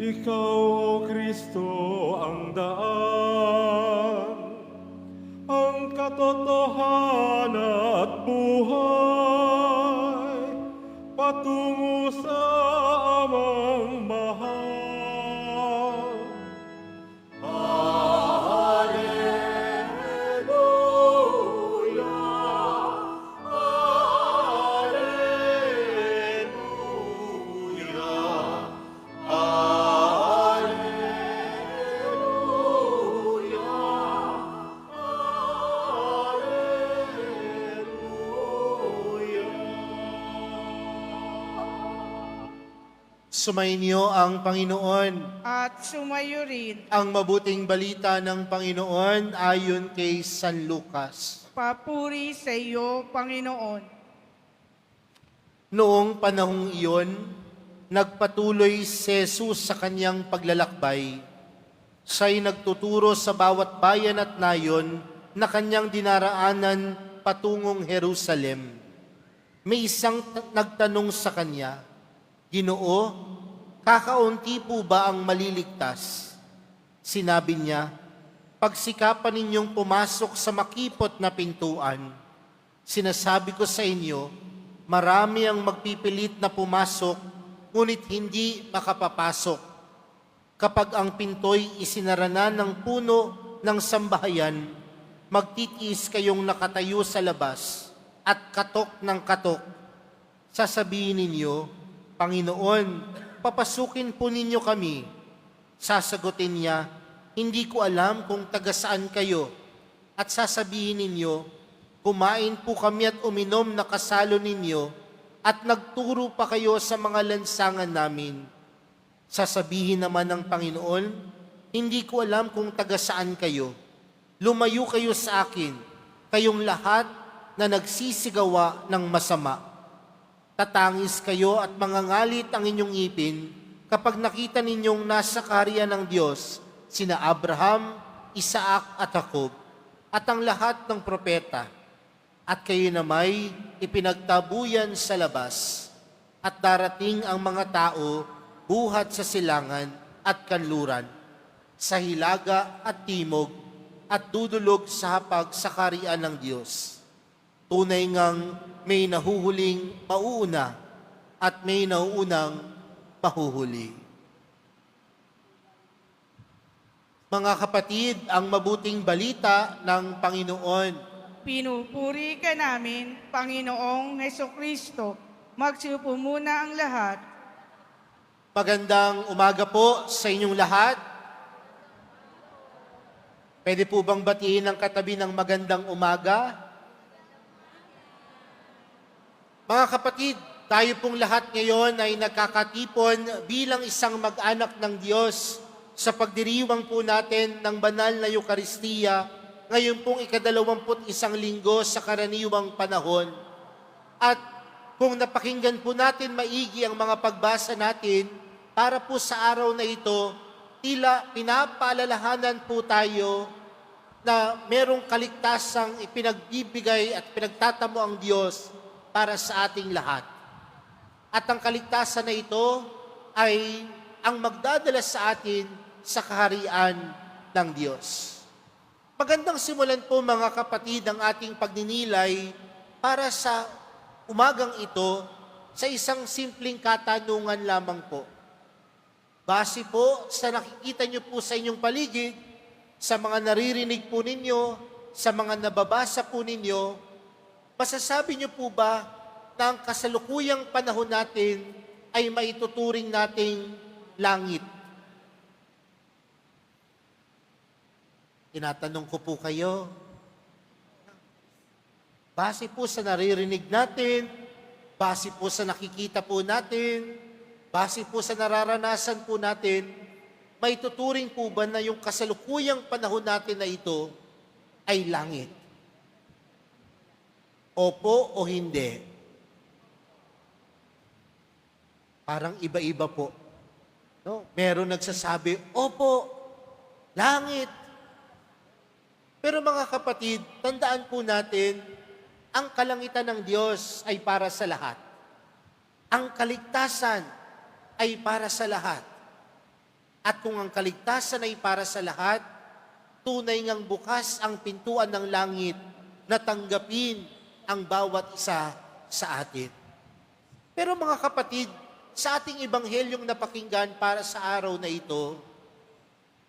Ikaw, O Kristo, ang daan, ang katotohanan at buhay, patungo sa Amang mahal. Sumainyo ang Panginoon. At sumayo rin. Ang mabuting balita ng Panginoon ayon kay San Lucas. Papuri sa iyo, Panginoon. Noong panahong iyon, nagpatuloy si Jesus sa kanyang paglalakbay. Siya'y nagtuturo sa bawat bayan at nayon na kanyang dinaraanan patungong Jerusalem. May isang nagtanong sa kanya, "Ginoo, kakaunti po ba ang maliligtas?" Sinabi niya, "Pagsikapan ninyong pumasok sa makipot na pintuan. Sinasabi ko sa inyo, marami ang magpipilit na pumasok, ngunit hindi makapapasok. Kapag ang pinto'y isinara na ng puno ng sambahayan, magtitiis kayong nakatayo sa labas at katok ng katok. Sasabihin ninyo, 'Panginoon, papasukin po ninyo kami.' Sasagutin niya, 'Hindi ko alam kung taga saan kayo.' At sasabihin ninyo, 'Kumain po kami at uminom na kasalo ninyo at nagturo pa kayo sa mga lansangan namin.' Sasabihin naman ng Panginoon, 'Hindi ko alam kung taga saan kayo. Lumayo kayo sa akin, kayong lahat na nagsisigawa ng masama.' Tatangis kayo at mangangalit ang inyong ngipin kapag nakita ninyong nasa kaharian ng Diyos sina Abraham, Isaac at Jacob at ang lahat ng propeta. At kayo na may ipinagtabuyan sa labas. At darating ang mga tao buhat sa silangan at kanluran, sa hilaga at timog, at dudulog sa hapag sa kaharian ng Diyos. Tunay ngang may nahuhuling mauuna at may nauunang mahuhuli." Mga kapatid, ang mabuting balita ng Panginoon. Pinupuri ka namin, Panginoong Hesukristo. Magsiupo muna ang lahat. Magandang umaga po sa inyong lahat. Pwede po bang batiin ang katabi ng magandang umaga? Mga kapatid, tayo pong lahat ngayon ay nagkakatipon bilang isang mag-anak ng Diyos sa pagdiriwang po natin ng banal na Eukaristiya ngayon pong ika-21 linggo sa karaniwang panahon. At kung napakinggan po natin maigi ang mga pagbasa natin, para po sa araw na ito, tila pinapaalalahanan po tayo na merong kaligtasang ipinagbibigay at pinagtatamo ang Diyos para sa ating lahat. At ang kaligtasan na ito ay ang magdadala sa atin sa kaharian ng Diyos. Magandang simulan po mga kapatid ang ating pagninilay para sa umagang ito sa isang simpleng katanungan lamang po. Base po sa nakikita niyo po sa inyong paligid, sa mga naririnig po ninyo, sa mga nababasa po ninyo, masasabi niyo po ba na ang kasalukuyang panahon natin ay maituturing nating langit? Tinatanong ko po kayo, base po sa naririnig natin, base po sa nakikita po natin, base po sa nararanasan po natin, maituturing po ba na yung kasalukuyang panahon natin na ito ay langit? Opo o hindi? Parang iba-iba po. No? Meron nagsasabi, opo, langit. Pero mga kapatid, tandaan po natin, ang kalangitan ng Diyos ay para sa lahat. Ang kaligtasan ay para sa lahat. At kung ang kaligtasan ay para sa lahat, tunay ngang bukas ang pintuan ng langit na tanggapin ang bawat isa sa atin. Pero mga kapatid, sa ating ebanghelyong napakinggan para sa araw na ito,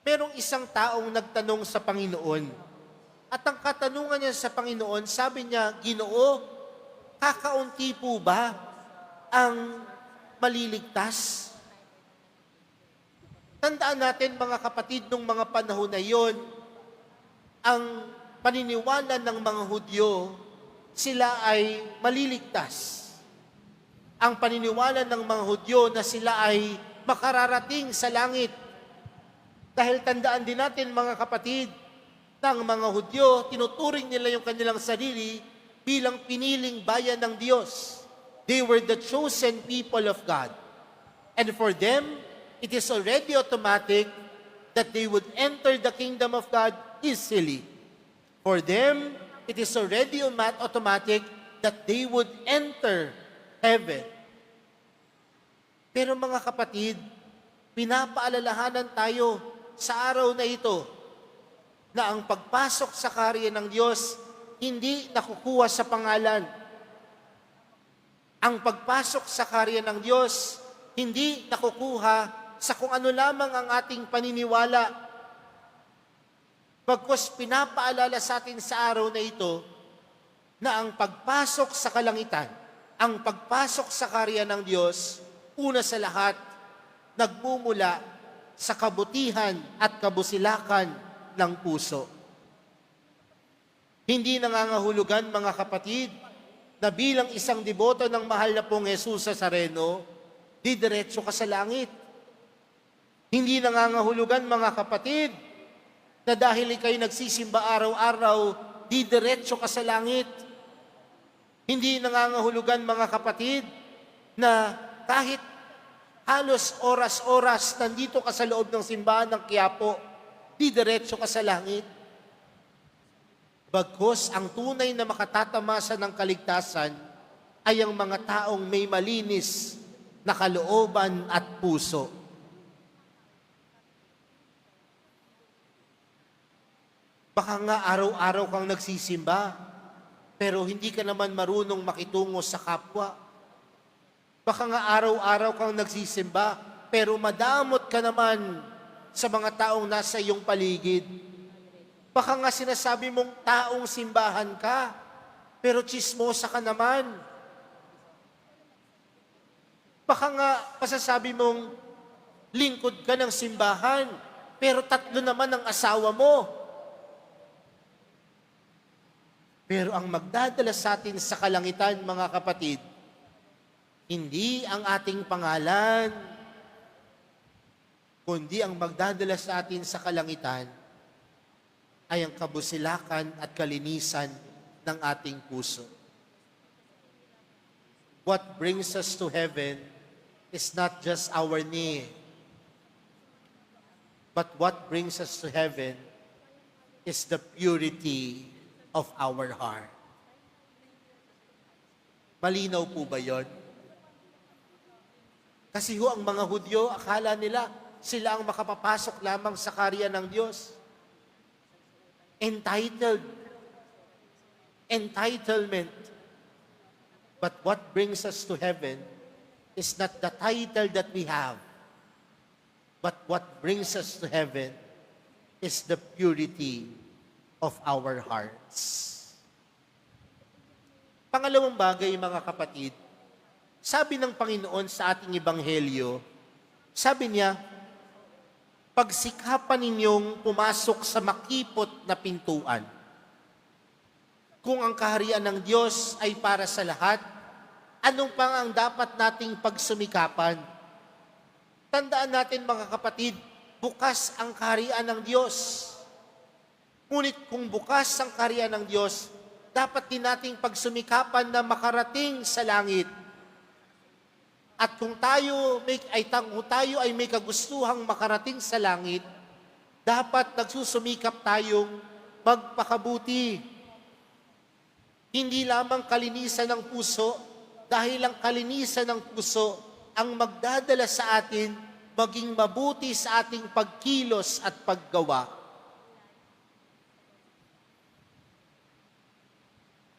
merong isang taong nagtanong sa Panginoon. At ang katanungan niya sa Panginoon, sabi niya, Ginoo, kakaunti po ba ang maliligtas? Tandaan natin mga kapatid, nung mga panahon na yon, ang paniniwala ng mga Hudyo, sila ay maliligtas. Ang paniniwala ng mga Hudyo na sila ay makararating sa langit. Dahil tandaan din natin mga kapatid, ng mga Hudyo, tinuturing nila yung kanilang sarili bilang piniling bayan ng Diyos. They were the chosen people of God. And for them, it is already automatic that they would enter the kingdom of God easily. For them, it is already automatic that they would enter heaven. Pero mga kapatid, pinapaalalahanan tayo sa araw na ito na ang pagpasok sa kaharian ng Diyos hindi nakukuha sa pangalan. Ang pagpasok sa kaharian ng Diyos hindi nakukuha sa kung ano lamang ang ating paniniwala. Pagkos pinapaalala sa atin sa araw na ito na ang pagpasok sa kalangitan, ang pagpasok sa kaharian ng Diyos, una sa lahat, nagmumula sa kabutihan at kabusilakan ng puso. Hindi nangangahulugan mga kapatid na bilang isang deboto ng mahal na pong Jesus Nazareno, didiretso ka sa langit. Hindi nangangahulugan mga kapatid na dahil ikay nagsisimba araw-araw, didiretso ka sa langit. Hindi nangangahulugan mga kapatid na kahit halos oras-oras nandito ka sa loob ng simbahan ng Quiapo, didiretso ka sa langit. Bagkus ang tunay na makatatamasa ng kaligtasan ay ang mga taong may malinis na kalooban at puso. Baka nga araw-araw kang nagsisimba, pero hindi ka naman marunong makitungo sa kapwa. Baka nga araw-araw kang nagsisimba, pero madamot ka naman sa mga taong nasa iyong paligid. Baka nga sinasabi mong taong simbahan ka, pero tsismosa ka naman. Baka nga pasasabi mong lingkod ka ng simbahan, pero 3 naman ang asawa mo. Pero ang magdadala sa atin sa kalangitan, mga kapatid, hindi ang ating pangalan, kundi ang magdadala sa atin sa kalangitan ay ang kabusilakan at kalinisan ng ating puso. What brings us to heaven is not just our name, but what brings us to heaven is the purity of our heart. Malinaw po ba yon? Kasi ang mga Hudyo, akala nila sila ang makapapasok lamang sa kaharian ng Diyos. Entitlement. But what brings us to heaven is not the title that we have, but what brings us to heaven is the purity of our hearts. Pangalawang bagay, mga kapatid, sabi ng Panginoon sa ating ebanghelyo, sabi niya, pagsikapan ninyong pumasok sa makipot na pintuan. Kung ang kaharian ng Diyos ay para sa lahat, anong pang ang dapat nating pagsumikapan? Tandaan natin mga kapatid, bukas ang kaharian ng Diyos. Ngunit kung bukas ang kaharian ng Diyos, dapat din nating pagsumikapan na makarating sa langit. At kung tayo ay may kagustuhang makarating sa langit, dapat nagsusumikap tayong magpakabuti. Hindi lamang kalinisan ng puso, dahil ang kalinisan ng puso ang magdadala sa atin maging mabuti sa ating pagkilos at paggawa.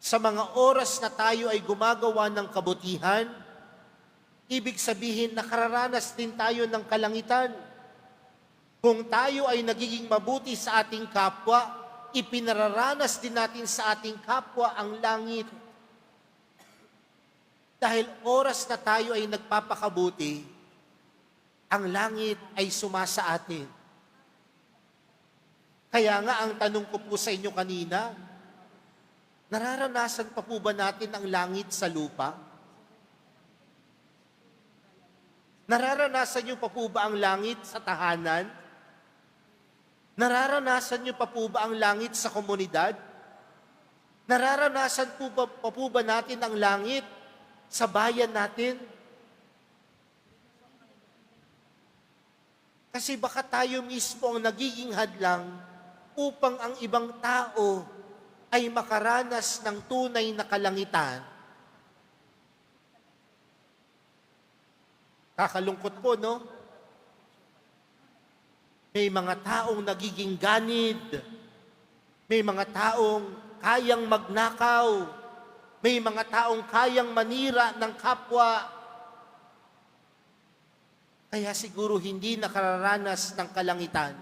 Sa mga oras na tayo ay gumagawa ng kabutihan, ibig sabihin nakararanas din tayo ng kalangitan. Kung tayo ay nagiging mabuti sa ating kapwa, ipinararanas din natin sa ating kapwa ang langit. Dahil oras na tayo ay nagpapakabuti, ang langit ay sumasa atin. Kaya nga ang tanong ko po sa inyo kanina, nararanasan pa po ba natin ang langit sa lupa? Nararanasan niyo pa po ba ang langit sa tahanan? Nararanasan niyo pa po ba ang langit sa komunidad? Nararanasan pa po ba natin ang langit sa bayan natin? Kasi baka tayo mismo ang nagiging hadlang upang ang ibang tao ay makaranas ng tunay na kalangitan. Kakalungkot po, no? May mga taong nagiging ganid. May mga taong kayang magnakaw. May mga taong kayang manira ng kapwa. Kaya siguro hindi nakararanas ng kalangitan.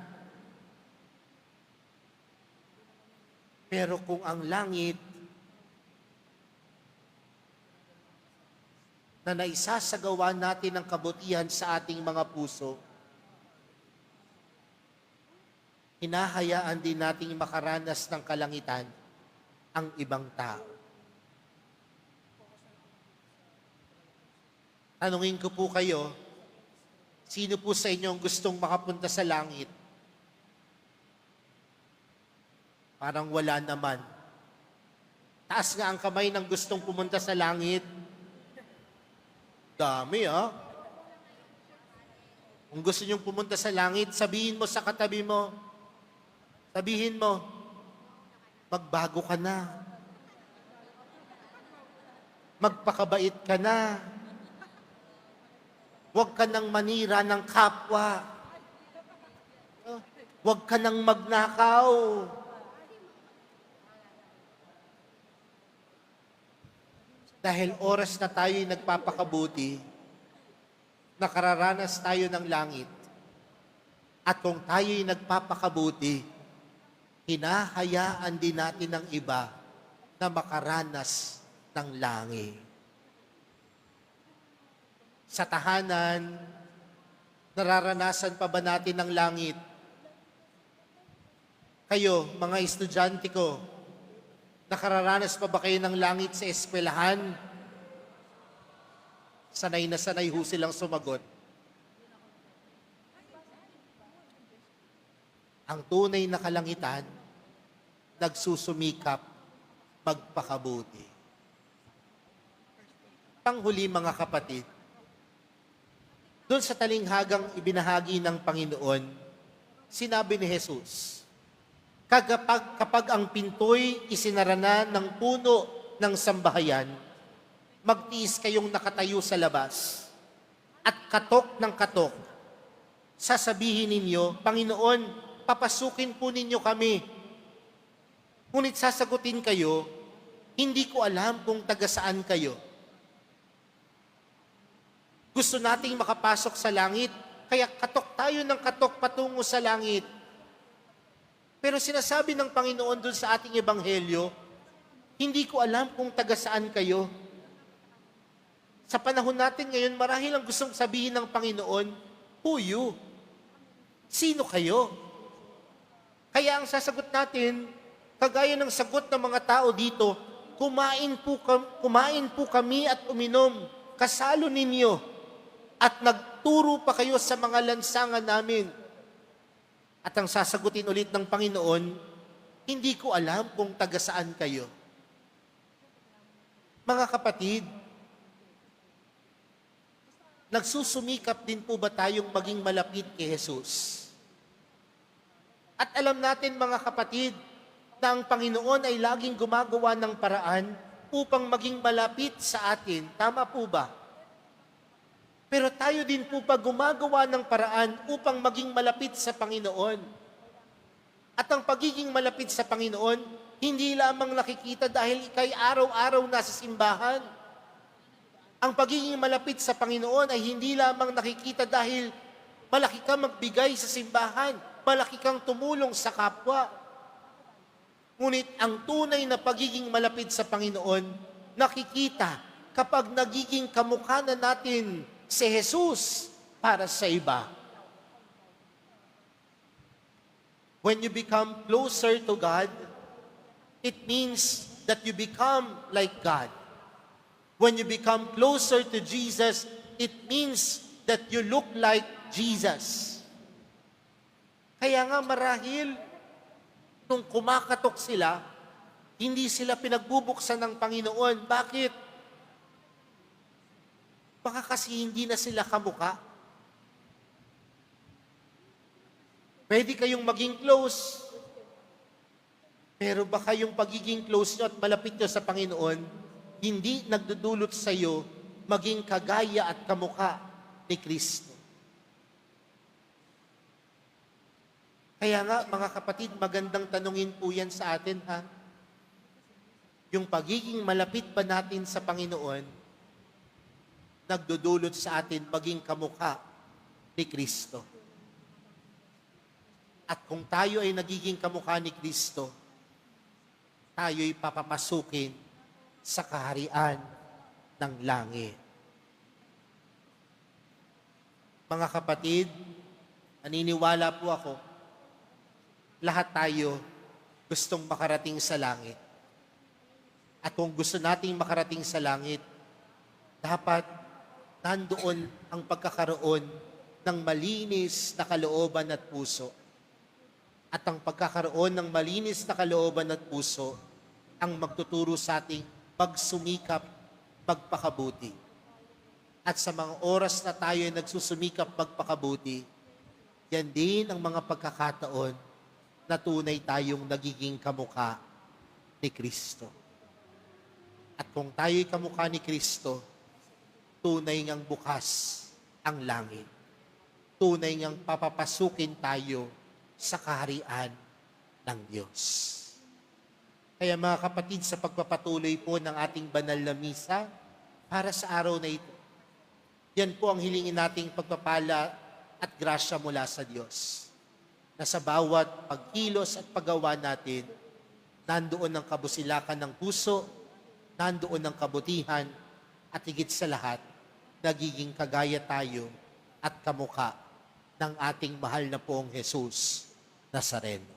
Pero kung ang langit na naisasagawa natin ng kabutihan sa ating mga puso, hinahayaan din nating makaranas ng kalangitan ang ibang tao. Tanungin ko po kayo, sino po sa inyo ang gustong makapunta sa langit? Parang wala naman. Taas nga ang kamay ng gustong pumunta sa langit. Dami, ha? Kung gusto niyong pumunta sa langit, sabihin mo sa katabi mo, sabihin mo, magbago ka na. Magpakabait ka na. Huwag ka nang manira ng kapwa. Huwag ka nang magnakaw. Dahil oras na tayo'y nagpapakabuti, nakararanas tayo ng langit. At kung tayo'y nagpapakabuti, hinahayaan din natin ng iba na makaranas ng langit. Sa tahanan, nararanasan pa ba natin ang langit? Kayo, mga estudyante ko, nakararanas pa ba kayo ng langit sa eskwelahan? Sanay na sanay ho silang sumagot. Ang tunay na kalangitan, nagsusumikap magpakabuti. Panghuli mga kapatid, doon sa talinghagang ibinahagi ng Panginoon, sinabi ni Jesus, kapag ang pinto'y isinara na ng puno ng sambahayan, magtiis kayong nakatayo sa labas, at katok ng katok, sasabihin ninyo, Panginoon, papasukin po ninyo kami. Ngunit sasagutin kayo, hindi ko alam kung taga saan kayo. Gusto nating makapasok sa langit, kaya katok tayo ng katok patungo sa langit. Pero sinasabi ng Panginoon dun sa ating ebanghelyo, hindi ko alam kung taga saan kayo. Sa panahon natin ngayon, marahil ang gustong sabihin ng Panginoon, who you? Sino kayo? Kaya ang sasagot natin, kagaya ng sagot ng mga tao dito, kumain po kami at uminom, kasalo ninyo, at nagturo pa kayo sa mga lansangan namin. At ang sasagutin ulit ng Panginoon, hindi ko alam kung taga saan kayo. Mga kapatid, nagsusumikap din po ba tayong maging malapit kay Jesus? At alam natin mga kapatid, na ang Panginoon ay laging gumagawa ng paraan upang maging malapit sa atin. Tama po ba? Pero tayo din po pa gumagawa ng paraan upang maging malapit sa Panginoon. At ang pagiging malapit sa Panginoon, hindi lamang nakikita dahil ikay araw-araw nasa simbahan. Ang pagiging malapit sa Panginoon ay hindi lamang nakikita dahil malaki kang magbigay sa simbahan, malaki kang tumulong sa kapwa. Ngunit ang tunay na pagiging malapit sa Panginoon, nakikita kapag nagiging kamukha na natin si Jesus para sa iba. When you become closer to God, it means that you become like God. When you become closer to Jesus, it means that you look like Jesus. Kaya nga marahil, nung kumakatok sila, hindi sila pinagbubuksan ng Panginoon. Bakit? Baka kasi hindi na sila kamukha. Pwede kayong maging close, pero baka yung pagiging close nyo at malapit nyo sa Panginoon, hindi nagdudulot sa iyo maging kagaya at kamukha ni Kristo. Kaya nga, mga kapatid, magandang tanungin po yan sa atin, ha? Yung pagiging malapit ba natin sa Panginoon, nagdudulot sa atin maging kamukha ni Kristo. At kung tayo ay nagiging kamukha ni Kristo, tayo'y papapasukin sa kaharian ng langit. Mga kapatid, naniniwala po ako, lahat tayo gustong makarating sa langit. At kung gusto nating makarating sa langit, dapat nandoon ang pagkakaroon ng malinis na kalooban at puso. At ang pagkakaroon ng malinis na kalooban at puso ang magtuturo sa ating pagsumikap, pagpakabuti. At sa mga oras na tayo ay nagsusumikap, pagpakabuti, yan din ang mga pagkakataon na tunay tayong nagiging kamukha ni Kristo. At kung tayo'y kamukha ni Kristo, tunay ngang bukas ang langit. Tunay ngang papapasukin tayo sa kaharian ng Diyos. Kaya mga kapatid, sa pagpapatuloy po ng ating banal na misa, para sa araw na ito, yan po ang hilingin nating pagpapala at grasya mula sa Diyos. Na sa bawat pagkilos at paggawa natin, nandoon ang kabusilakan ng puso, nandoon ang kabutihan, at higit sa lahat, nagiging kagaya tayo at kamukha ng ating mahal na poong Jesus Nazareno.